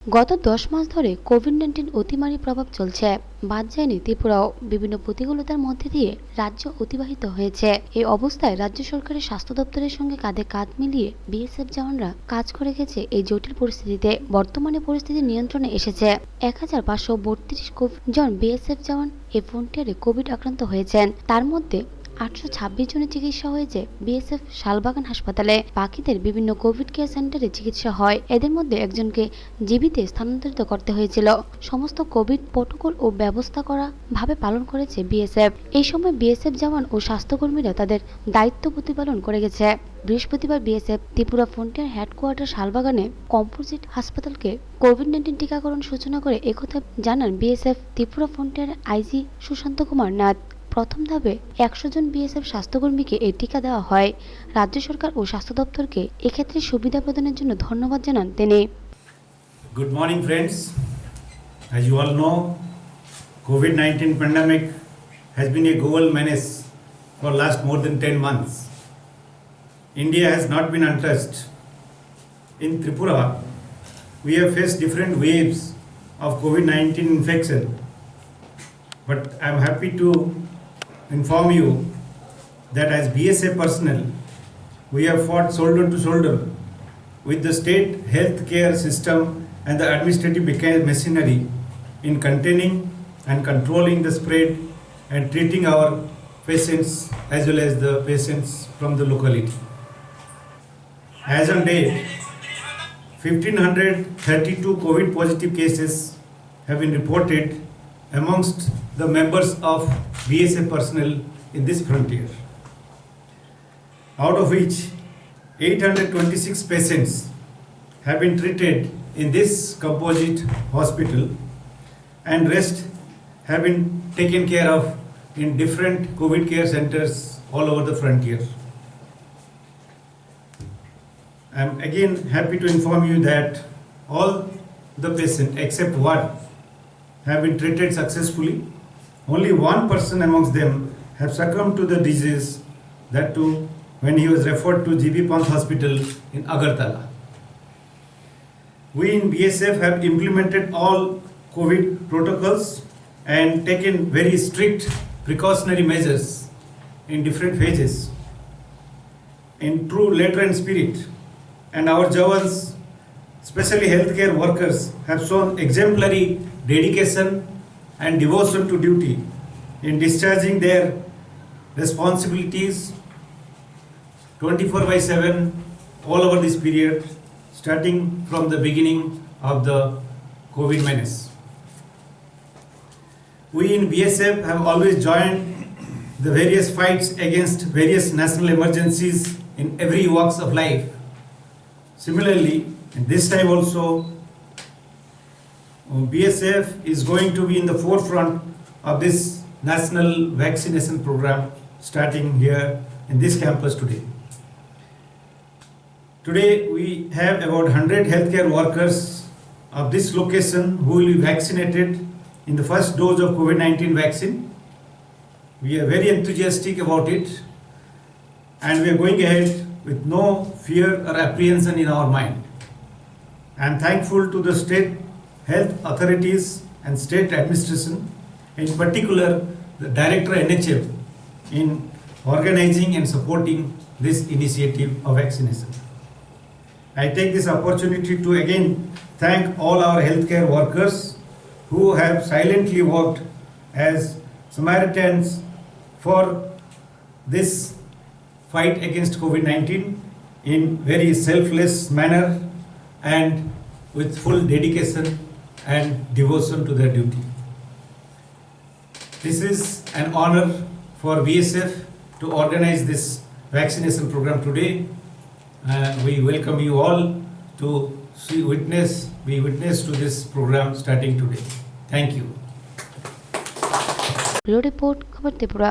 গত ১০ মাস ধরে কোভিড-১৯ অতিমারী প্রভাব চলছে। বাদ যায়নি ত্রিপুরাও। বিভিন্ন প্রতিকূলতার মধ্যে দিয়ে রাজ্য অতিবাহিত হয়েছে। এই অবস্থায় রাজ্য সরকারের স্বাস্থ্য দপ্তরের সঙ্গে কাঁধে কাঁধ মিলিয়ে বিএসএফ জওয়ানরা কাজ করে গেছে এই জটিল পরিস্থিতিতে। বর্তমানে পরিস্থিতি নিয়ন্ত্রণে এসেছে। ১৫৩২ কোভিড জন বিএসএফ জওয়ান এই ফ্রন্টিয়ারে কোভিড আক্রান্ত হয়েছেন। তার মধ্যে ৮২৬ জনের চিকিৎসা হয়েছে বিএসএফ শালবাগান হাসপাতালে। বাকিদের বিভিন্ন কোভিড কেয়ার সেন্টারে চিকিৎসা হয়। এদের মধ্যে একজনকে জিবিতে স্থানান্তরিত করতে হয়েছিল। সমস্ত কোভিড প্রটোকল ও ব্যবস্থা করা ভাবে পালন করেছে বিএসএফ। এই সময় বিএসএফ জওয়ান ও স্বাস্থ্যকর্মীরা তাদের দায়িত্ব প্রতিপালন করে গেছে। বৃহস্পতিবার বিএসএফ ত্রিপুরা ফ্রন্টিয়ার হেডকোয়ার্টার শালবাগানে কম্পোজিট হাসপাতালকে কোভিড-১৯ টিকাকরণ সূচনা করে একথা জানান বিএসএফ ত্রিপুরা ফ্রন্টিয়ারের আইজি সুশান্ত কুমার নাথ। প্রথম ধাপে ১০০ জন বিএসএফ স্বাস্থ্যকর্মীকে এই টিকা দেওয়া হয়। রাজ্য সরকার ও স্বাস্থ্য দপ্তরকে এক্ষেত্রে সুবিধা প্রদানের জন্য ধন্যবাদ জানান তিনি। Good morning, friends. As you all know, COVID-19 pandemic has been a global menace for last more than 10 months. India has not been untouched. In Tripura, we have faced different waves of COVID-19 infection. But I am happy to inform you that as BSF personnel, we have fought shoulder to shoulder with the state healthcare system and the administrative machinery in containing and controlling the spread and treating our patients as well as the patients from the locality. As on date, 1,532 COVID positive cases have been reported amongst the members of BSF personnel in this frontier, out of which 826 patients have been treated in this composite hospital and rest have been taken care of in different COVID care centers all over the frontier. I am again happy to inform you that all the patients except one have been treated successfully. Only one person amongst them have succumbed to the disease, that too when he was referred to GB Pant Hospital in Agartala. We in BSF have implemented all COVID protocols and taken very strict precautionary measures in different phases in true letter and spirit, and our Jawans, especially healthcare workers, have shown exemplary dedication and devotion to duty in discharging their responsibilities 24/7 all over this period, starting from the beginning of the COVID menace. We in BSF have always joined the various fights against various national emergencies in every walks of life. Similarly, in this time also, BSF is going to be in the forefront of this national vaccination program starting here in this campus today. Today we have about 100 healthcare workers of this location who will be vaccinated in the first dose of COVID-19 vaccine. We are very enthusiastic about it and we are going ahead with no fear or apprehension in our mind. I am thankful to the state health authorities and state administration, in particular the Director NHM, in organizing and supporting this initiative of vaccination. I take this opportunity to again thank all our healthcare workers who have silently worked as Samaritans for this fight against COVID-19 in very selfless manner and with full dedication and devotion to their duty. This is an honor for BSF to organize this vaccination program today. We welcome you all to be witness to this program starting today. Thank you. Bureau report, খবর ত্রিপুরা।